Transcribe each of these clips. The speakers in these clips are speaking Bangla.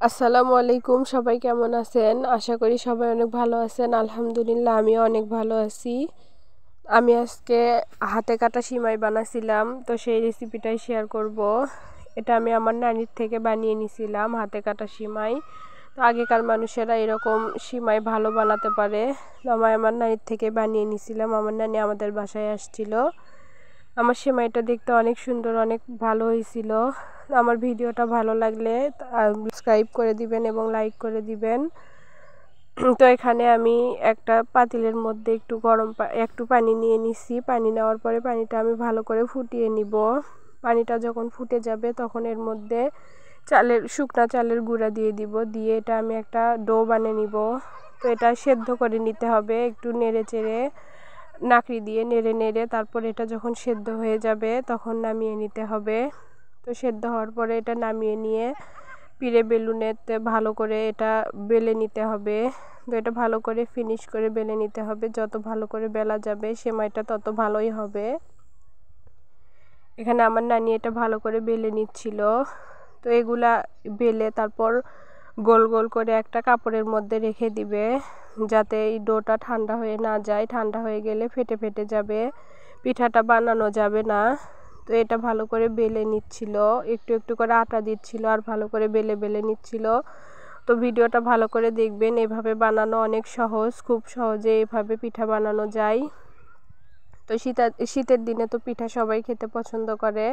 আসসালামু আলাইকুম, সবাই কেমন আছেন? আশা করি সবাই অনেক ভালো আছেন। আলহামদুলিল্লাহ আমিও অনেক ভালো আছি। আমি আজকে হাতে কাটা সিমাই বানাছিলাম, তো সেই রেসিপিটাই শেয়ার করব। এটা আমি আমার নানির থেকে বানিয়ে নিছিলাম, হাতে কাটা সিমাই। তো আগেকার মানুষেরা এরকম সিমাই ভালো বানাতে পারে। তো আমার নানির থেকে বানিয়ে নিছিলাম। আমার নানি আমাদের বাসায় আসছিল। আমার সেমাইটা দেখতে অনেক সুন্দর, অনেক ভালো হয়েছিল। আমার ভিডিওটা ভালো লাগলে সাবস্ক্রাইব করে দিবেন এবং লাইক করে দিবেন। তো এখানে আমি একটা পাতিলের মধ্যে একটু পানি নিয়ে নিছি। পানি নেওয়ার পরে পানিটা আমি ভালো করে ফুটিয়ে নিব। পানিটা যখন ফুটে যাবে তখন এর মধ্যে শুকনা চালের গুঁড়া দিয়ে দিব। দিয়ে এটা আমি একটা ডো বানিয়ে নিব। তো এটা সেদ্ধ করে নিতে হবে, একটু নেড়ে চেড়ে নাকড়ি দিয়ে নেড়ে নেড়ে। তারপর এটা যখন সেদ্ধ হয়ে যাবে তখন নামিয়ে নিতে হবে। তো সেদ্ধ হওয়ার পরে এটা নামিয়ে নিয়ে পিড়ে বেলুনেতে ভালো করে এটা বেলে নিতে হবে। তো এটা ভালো করে ফিনিশ করে বেলে নিতে হবে। যত ভালো করে বেলা যাবে সেমাইটা তত ভালোই হবে। এখানে আমার নানি এটা ভালো করে বেলে নিচ্ছিল। তো এগুলা বেলে তারপর গোল গোল করে একটা কাপড়ের মধ্যে রেখে দিবে, যাতে এই ডোটা ঠান্ডা হয়ে না যায়। ঠান্ডা হয়ে গেলে ফেটে ফেটে যাবে, পিঠাটা বানানো যাবে না। তো এটা ভালো করে বেলে নিচ্ছিল, একটু একটু করে আটা দিচ্ছিল আর ভালো করে বেলে বেলে নিচ্ছিল। তো ভিডিওটা ভালো করে দেখবেন। এভাবে বানানো অনেক সহজ, খুব সহজে এভাবে পিঠা বানানো যায়। তো শীতের দিনে তো পিঠা সবাই খেতে পছন্দ করে।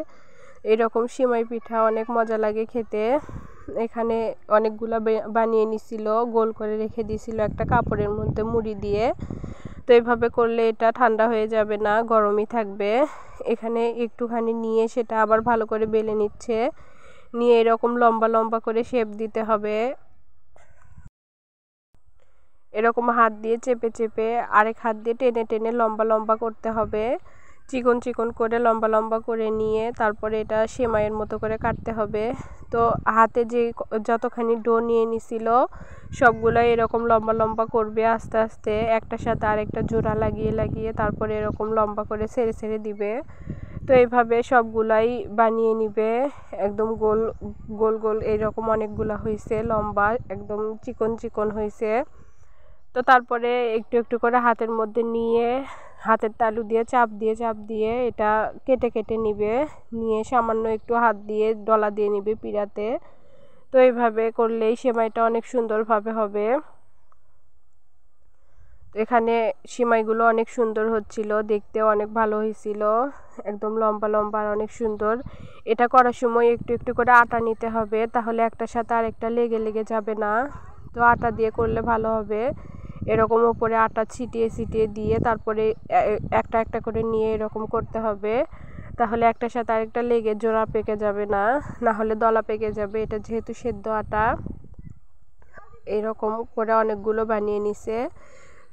এরকম সিমাই পিঠা অনেক মজা লাগে খেতে। এখানে অনেকগুলো বানিয়ে নিছিল, গোল করে রেখে দিয়েছিল একটা কাপড়ের মধ্যে মুড়ি দিয়ে। তো এইভাবে করলে এটা ঠান্ডা হয়ে যাবে না, গরমই থাকবে। এখানে একটুখানি নিয়ে সেটা আবার ভালো করে বেলে নিচ্ছে। নিয়ে এরকম লম্বা লম্বা করে শেপ দিতে হবে। এরকম হাত দিয়ে চেপে চেপে আরেক হাত দিয়ে টেনে টেনে লম্বা লম্বা করতে হবে। চিকন চিকন করে লম্বা লম্বা করে নিয়ে তারপরে এটা সেমাইয়ের মতো করে কাটতে হবে। তো হাতে যে যতখানি ডো নিয়ে নিছিল সবগুলো এরকম লম্বা লম্বা করবে আস্তে আস্তে, একটার সাথে আরেকটা জোড়া লাগিয়ে লাগিয়ে তারপরে এরকম লম্বা করে ছেড়ে ছেড়ে দিবে। তো এইভাবে সবগুলাই বানিয়ে নিবে। একদম গোল গোল গোল এইরকম অনেকগুলা হয়েছে, লম্বা একদম চিকন চিকন হয়েছে। তো তারপরে একটু একটু করে হাতের মধ্যে নিয়ে হাতের তালু দিয়ে চাপ দিয়ে এটা কেটে কেটে নিবে। নিয়ে সামান্য একটু হাত দিয়ে ডলা দিয়ে নিবে পিড়াতে। তো এইভাবে করলেই সেমাইটা অনেক সুন্দরভাবে হবে। এখানে সিমাইগুলো অনেক সুন্দর হচ্ছিল, দেখতেও অনেক ভালো হয়েছিল, একদম লম্বা লম্বা আর অনেক সুন্দর। এটা করার সময় একটু একটু করে আটা নিতে হবে, তাহলে একটার সাথে আরেকটা লেগে লেগে যাবে না। তো আটা দিয়ে করলে ভালো হবে। এরকম উপরে আটা ছিটিয়ে ছিটিয়ে দিয়ে তারপরে একটা একটা করে নিয়ে এরকম করতে হবে, তাহলে একটার সাথে আরেকটা লেগে জোড়া পেকে যাবে না, না হলে দলা পেকে যাবে। এটা যেহেতু সেদ্ধ আটা। এরকম করে অনেকগুলো বানিয়ে নিছে।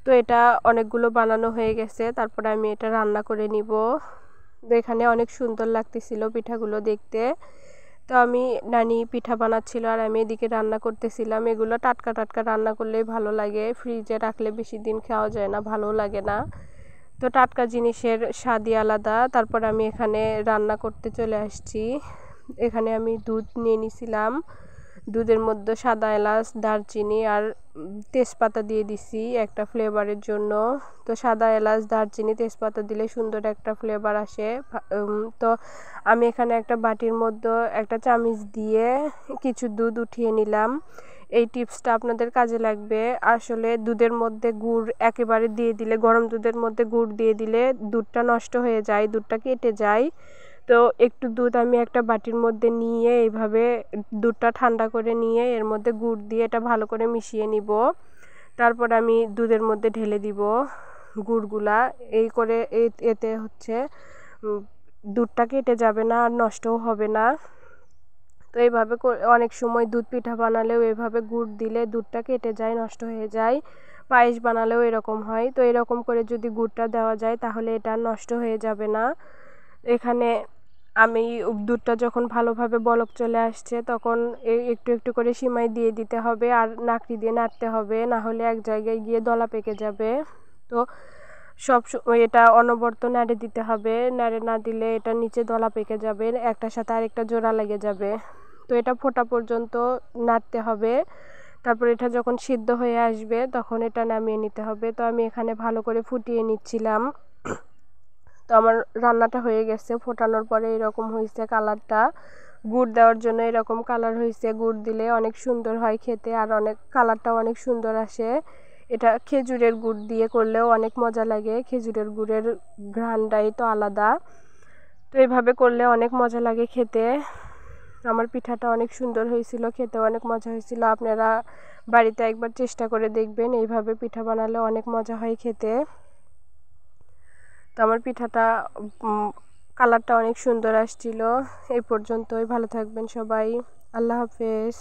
তো এটা অনেকগুলো বানানো হয়ে গেছে। তারপরে আমি এটা রান্না করে নিব। তো এখানে অনেক সুন্দর লাগতেছিল পিঠাগুলো দেখতে। তো নানি পিঠা বানাচ্ছিল আর আমি এদিকে রান্না করতেছিলাম। এগুলো টাটকা টাটকা রান্না করলেই ভালো লাগে, ফ্রিজে রাখলে বেশি দিন খাওয়া যায় না, ভালো লাগে না। তো টাটকা জিনিসের স্বাদই আলাদা। তারপর আমি এখানে রান্না করতে চলে আসছি। এখানে আমি দুধ নিয়ে নিছিলাম। দুধের মধ্যে সাদা এলাচ, দারচিনি আর তেজপাতা দিয়ে দিছি একটা ফ্লেভারের জন্য। তো সাদা এলাচ, দারচিনি, তেজপাতা দিলে সুন্দর একটা ফ্লেভার আসে। তো আমি এখানে একটা বাটির মধ্যে একটা চামচ দিয়ে কিছু দুধ উঠিয়ে নিলাম। এই টিপসটা আপনাদের কাজে লাগবে। আসলে দুধের মধ্যে গুড় একেবারে দিয়ে দিলে, গরম দুধের মধ্যে গুড় দিয়ে দিলে দুধটা নষ্ট হয়ে যায়, দুধটা কেটে যায়। তো একটু দুধ আমি একটা বাটির মধ্যে নিয়ে এইভাবে দুধটা ঠান্ডা করে নিয়ে এর মধ্যে গুড় দিয়ে এটা ভালো করে মিশিয়ে নিব। তারপর আমি দুধের মধ্যে ঢেলে দিব গুড়গুলা। এই করে এতে হচ্ছে দুধটা কেটে যাবে না আর নষ্টও হবে না। তো এইভাবে অনেক সময় দুধ পিঠা বানালেও এভাবে গুড় দিলে দুধটা কেটে যায়, নষ্ট হয়ে যায়। পায়েস বানালেও এরকম হয়। তো এরকম করে যদি গুড়টা দেওয়া যায় তাহলে এটা নষ্ট হয়ে যাবে না। এখানে আমি দুধটা যখন ভালোভাবে বলক চলে আসছে তখন একটু একটু করে সিমাই দিয়ে দিতে হবে আর নাকড়ি দিয়ে নাড়তে হবে, না হলে এক জায়গায় গিয়ে দলা পেকে যাবে। তো এটা অনবরত নাড়ে দিতে হবে, নাড়ে না দিলে এটা নিচে দলা পেকে যাবে, একটার সাথে আরেকটা জোড়া লেগে যাবে। তো এটা ফোটা পর্যন্ত নাড়তে হবে। তারপর এটা যখন সিদ্ধ হয়ে আসবে তখন এটা নামিয়ে নিতে হবে। তো আমি এখানে ভালো করে ফুটিয়ে নিচ্ছিলাম। তো আমার রান্নাটা হয়ে গেছে, ফোটানোর পরে এরকম হয়েছে কালারটা। গুড় দেওয়ার জন্য এরকম কালার হয়েছে, গুড় দিলে অনেক সুন্দর হয় খেতে, আর অনেক কালারটাও অনেক সুন্দর আসে। এটা খেজুরের গুড় দিয়ে করলেও অনেক মজা লাগে, খেজুরের গুড়ের ঘ্রাণটাই তো আলাদা। তো এইভাবে করলে অনেক মজা লাগে খেতে। আমার পিঠাটা অনেক সুন্দর হয়েছিল, খেতেও অনেক মজা হয়েছিল। আপনারা বাড়িতে একবার চেষ্টা করে দেখবেন, এইভাবে পিঠা বানালে অনেক মজা হয় খেতে। তো আমার পিঠাটা কালারটা অনেক সুন্দর আসছিল। এই পর্যন্তই, ভালো থাকবেন সবাই, আল্লাহ হাফেজ।